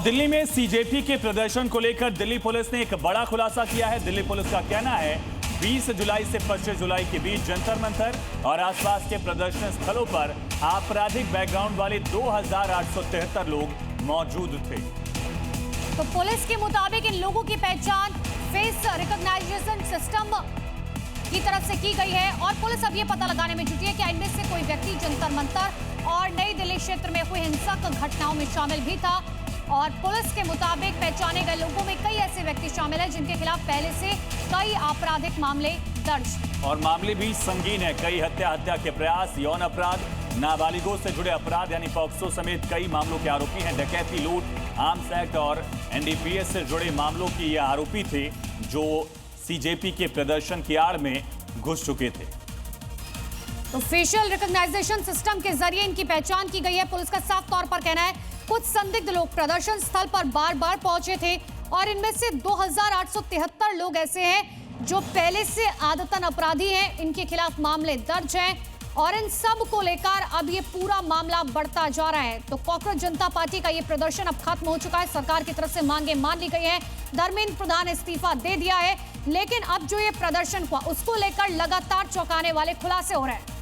दिल्ली में सीजेपी के प्रदर्शन को लेकर दिल्ली पुलिस ने एक बड़ा खुलासा किया है। दिल्ली पुलिस का कहना है 20 जुलाई से 25 जुलाई के बीच जंतर मंतर और आसपास के प्रदर्शन स्थलों पर आपराधिक बैकग्राउंड वाले 2873 लोग मौजूद थे। तो पुलिस के मुताबिक इन लोगों की पहचान फेस रिकॉग्नाइजेशन सिस्टम की तरफ से की गई है और पुलिस अब ये पता लगाने में जुटी है कि इनमें से कोई व्यक्ति जंतर मंतर और नई दिल्ली क्षेत्र में हुई हिंसक घटनाओं में शामिल भी था। और पुलिस के मुताबिक पहचाने गए लोगों में कई ऐसे व्यक्ति शामिल हैं जिनके खिलाफ पहले से कई आपराधिक मामले दर्ज और मामले भी संगीन है। कई हत्या के प्रयास, यौन अपराध, नाबालिगों से जुड़े अपराध यानी पॉक्सो समेत कई मामलों के आरोपी हैं। डकैती, लूट, आर्म्स एक्ट और एनडीपीएस से जुड़े मामलों की ये आरोपी थे जो सीजेपी के प्रदर्शन की आड़ में घुस चुके थे। तो फेशियल रिकॉग्नाइजेशन सिस्टम के जरिए इनकी पहचान की गई है। पुलिस का साफ तौर पर कहना है कुछ संदिग्ध लोग प्रदर्शन स्थल पर बार बार पहुंचे थे और इनमें से 2873 लोग ऐसे हैं जो पहले से आदतन अपराधी हैं। इनके खिलाफ मामले दर्ज हैं और इन सब को लेकर अब ये पूरा मामला बढ़ता जा रहा है। तो कॉकरोच जनता पार्टी का ये प्रदर्शन अब खत्म हो चुका है। सरकार की तरफ से मांगे मान ली गई हैं। धर्मेंद्र प्रधान इस्तीफा दे दिया है, लेकिन अब जो ये प्रदर्शन हुआ उसको लेकर लगातार चौंकाने वाले खुलासे हो रहे हैं।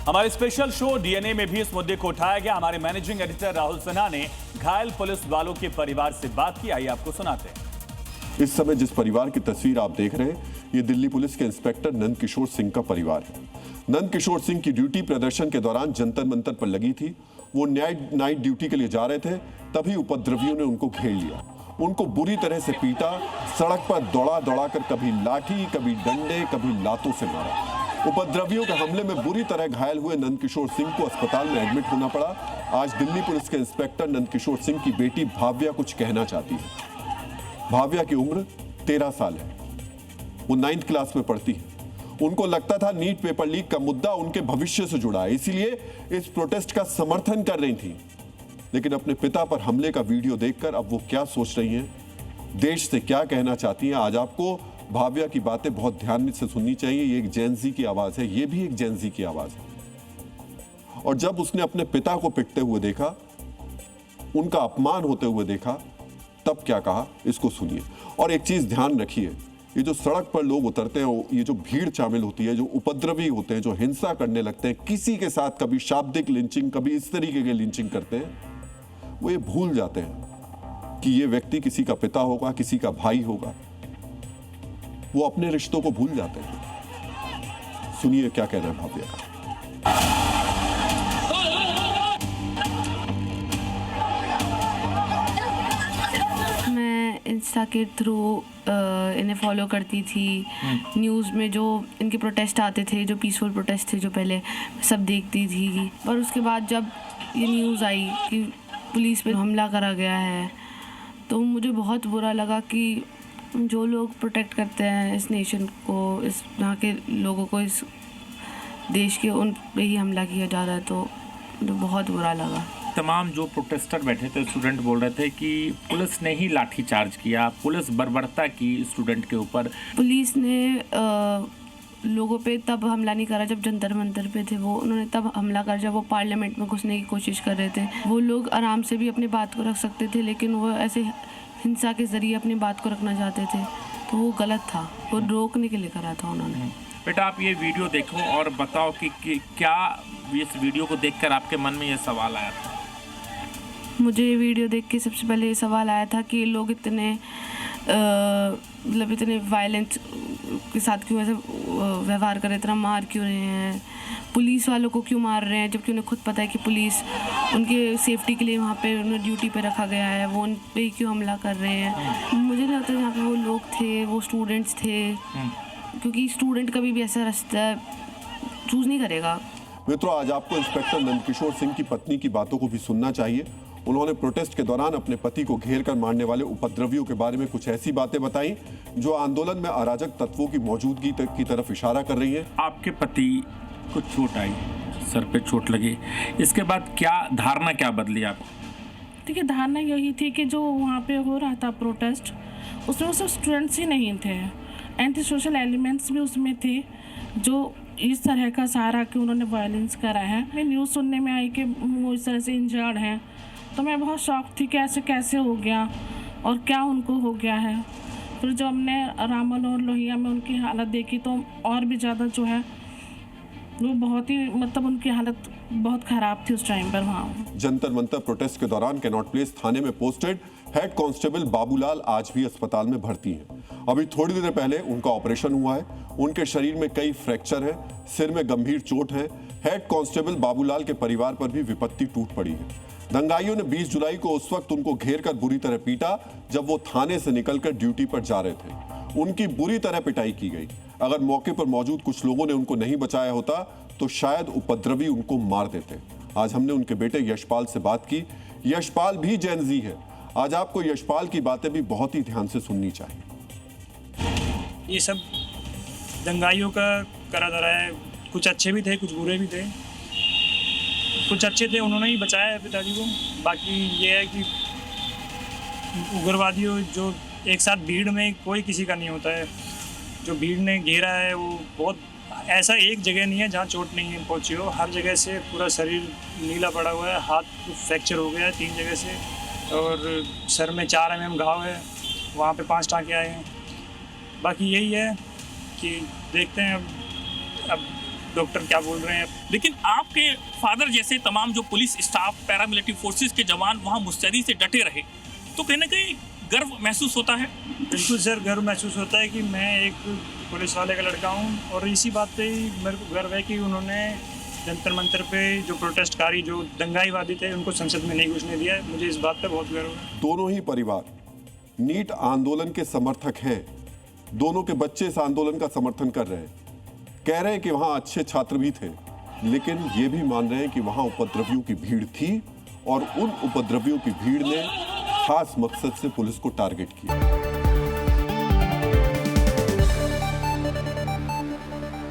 हमारे स्पेशल शो डीएनए में भी इस मुद्दे को उठाया गया। हमारे मैनेजिंग एडिटर राहुल सिन्हा ने घायल पुलिस वालों के परिवार से बात की। आइए आपको सुनाते हैं। इस समय जिस परिवार की तस्वीर आप देख रहे हैं, ये दिल्ली पुलिस के इंस्पेक्टर नंद किशोर सिंह का परिवार है। नंद किशोर सिंह की ड्यूटी प्रदर्शन के दौरान जंतर मंतर पर लगी थी। वो नाइट ड्यूटी के लिए जा रहे थे, तभी उपद्रवियों ने उनको घेर लिया। उनको बुरी तरह से पीटा, सड़क पर दौड़ा कर कभी लाठी, कभी डंडे, कभी लातों से मारा। उपद्रवियों के हमले में बुरी तरह घायल हुए नंद किशोर सिंह को अस्पताल में एडमिट होना पड़ा। आज दिल्ली पुलिस के इंस्पेक्टर नंद किशोर सिंह की बेटी भाव्या कुछ कहना चाहती है। भाव्या की उम्र 13 साल है। वो 9th क्लास में पढ़ती है। उनको लगता था नीट पेपर लीक का मुद्दा उनके भविष्य से जुड़ा है, इसीलिए इस प्रोटेस्ट का समर्थन कर रही थी। लेकिन अपने पिता पर हमले का वीडियो देखकर अब वो क्या सोच रही हैं, देश से क्या कहना चाहती हैं, आज आपको भाव्या की बातें बहुत ध्यान से सुननी चाहिए। ये एक जेनजी की आवाज है, ये भी एक जेनजी की आवाज है। और जब उसने अपने पिता को पिटते हुए देखा, उनका अपमान होते हुए देखा, तब क्या कहा, इसको सुनिए। और एक चीज ध्यान रखिए, ये जो सड़क पर लोग उतरते हैं, ये जो भीड़ शामिल होती है, जो उपद्रवी होते हैं, जो हिंसा करने लगते हैं, किसी के साथ कभी शाब्दिक लिंचिंग, कभी इस तरीके के लिंचिंग करते हैं, वो ये भूल जाते हैं कि ये व्यक्ति किसी का पिता होगा, किसी का भाई होगा। वो अपने रिश्तों को भूल जाते हैं। सुनिए क्या कहना है भाव्या का। इंस्टा के थ्रू इन्हें फॉलो करती थी। न्यूज़ में जो इनके प्रोटेस्ट आते थे, जो पीसफुल प्रोटेस्ट थे, जो पहले सब देखती थी। पर उसके बाद जब ये न्यूज़ आई कि पुलिस पे हमला करा गया है, तो मुझे बहुत बुरा लगा कि जो लोग प्रोटेक्ट करते हैं इस नेशन को, इस यहाँ के लोगों को, इस देश के, उन पे ही हमला किया जा रहा है। तो मुझे बहुत बुरा लगा। तमाम जो प्रोटेस्टर बैठे थे, स्टूडेंट बोल रहे थे कि पुलिस ने ही लाठी चार्ज किया, पुलिस बर्बरता की स्टूडेंट के ऊपर। पुलिस ने लोगों पे तब हमला नहीं करा जब जंतर मंतर पे थे वो, उन्होंने तब हमला करा जब वो पार्लियामेंट में घुसने की कोशिश कर रहे थे। वो लोग आराम से भी अपनी बात को रख सकते थे, लेकिन वो ऐसे हिंसा के ज़रिए अपनी बात को रखना चाहते थे, तो वो गलत था। वो रोकने के लिए करा था उन्होंने। बेटा, आप ये वीडियो देखो और बताओ कि क्या इस वीडियो को देखकर आपके मन में ये सवाल आया था? मुझे ये वीडियो देख के सबसे पहले ये सवाल आया था कि लोग इतने मतलब इतने वायलेंस के साथ क्यों ऐसे व्यवहार कर रहे हैं, इतना मार क्यों रहे हैं, पुलिस वालों को क्यों मार रहे हैं, जबकि उन्हें खुद पता है कि पुलिस उनके सेफ्टी के लिए वहाँ पे उन्हें ड्यूटी पे रखा गया है, वो उन पे क्यों हमला कर रहे हैं। मुझे नहीं लगता यहाँ पे वो लोग थे, वो स्टूडेंट्स थे, क्योंकि स्टूडेंट कभी भी ऐसा रास्ता चूज़ नहीं करेगा। मित्रों, आज आपको इंस्पेक्टर नंद किशोर सिंह की पत्नी की बातों को भी सुनना चाहिए। उन्होंने प्रोटेस्ट के दौरान अपने पति को घेर कर मारने वाले उपद्रवियों के बारे में कुछ ऐसी बातें बताई जो आंदोलन में अराजक तत्वों की मौजूदगी की तरफ इशारा कर रही है। आपके पति को चोट आई, सर पे चोट लगी, इसके बाद क्या धारणा क्या बदली आप? देखिए, धारणा यही थी कि जो वहाँ पे हो रहा था प्रोटेस्ट, उसमें सिर्फ स्टूडेंट्स ही नहीं थे, एंटी सोशल एलिमेंट्स भी उसमें थे जो इस तरह का सारा कि उन्होंने वायलेंस करा है। मैं न्यूज़ सुनने में आई कि वो इस तरह से इंजर्ड हैं, तो मैं बहुत शॉक थी कि ऐसे कैसे हो गया और क्या उनको हो गया है। फिर जब हमने रामल और लोहिया में उनकी हालत देखी तो और भी ज़्यादा जो है वो बहुत ही मतलब उनकी हालत बहुत ख़राब थी उस टाइम पर वहाँ। जंतर मंतर प्रोटेस्ट के दौरान कैनॉट प्लेस थाने में पोस्टेड हेड कांस्टेबल बाबूलाल आज भी अस्पताल में भर्ती हैं। अभी थोड़ी देर पहले उनका ऑपरेशन हुआ है। उनके शरीर में कई फ्रैक्चर हैं, सिर में गंभीर चोट है। हेड कांस्टेबल बाबूलाल के परिवार पर भी विपत्ति टूट पड़ी है। दंगाइयों ने 20 जुलाई को उस वक्त उनको घेर कर बुरी तरह पीटा जब वो थाने से निकलकर ड्यूटी पर जा रहे थे। उनकी बुरी तरह पिटाई की गई। अगर मौके पर मौजूद कुछ लोगों ने उनको नहीं बचाया होता तो शायद उपद्रवी उनको मार देते। आज हमने उनके बेटे यशपाल से बात की। यशपाल भी जैन जी है। आज आपको यशपाल की बातें भी बहुत ही ध्यान से सुननी चाहिए। ये सब दंगाइयों का करा धरा है। कुछ अच्छे भी थे, कुछ बुरे भी थे। कुछ अच्छे थे, उन्होंने ही बचाया है पिताजी को। बाकी ये है कि उग्रवादियों जो एक साथ भीड़ में कोई किसी का नहीं होता है। जो भीड़ ने घेरा है वो बहुत ऐसा एक जगह नहीं है जहाँ चोट नहीं पहुँची हो। हर जगह से पूरा शरीर नीला पड़ा हुआ है। हाथ फ्रैक्चर हो गया है 3 जगह से और सर में 4 mm घाव है। वहाँ पे 5 टाँके आए हैं। बाकी यही है कि देखते हैं अब डॉक्टर क्या बोल रहे हैं। लेकिन आपके फादर जैसे तमाम जो पुलिस स्टाफ, पैरामिलिट्री फोर्सेस के जवान वहाँ मुस्तैदी से डटे रहे, तो कहीं ना कहीं गर्व महसूस होता है। बिल्कुल सर, गर्व महसूस होता है कि मैं एक पुलिस वाले का लड़का हूँ और इसी बात पे ही मेरे को गर्व है कि उन्होंने जंतर मंतर पे जो प्रोटेस्टकारी, जो दंगाईवादी थे, उनको संसद में नहीं घुसने दिया है। मुझे इस बात पे बहुत गर्व है। दोनों ही परिवार नीट आंदोलन के समर्थक हैं। दोनों के बच्चे इस आंदोलन का समर्थन कर रहे हैं। कह रहे हैं कि वहां अच्छे छात्र भी थे, लेकिन ये भी मान रहे हैं कि वहां उपद्रवियों की भीड़ थी और उन उपद्रवियों की भीड़ ने खास मकसद से पुलिस को टारगेट किया।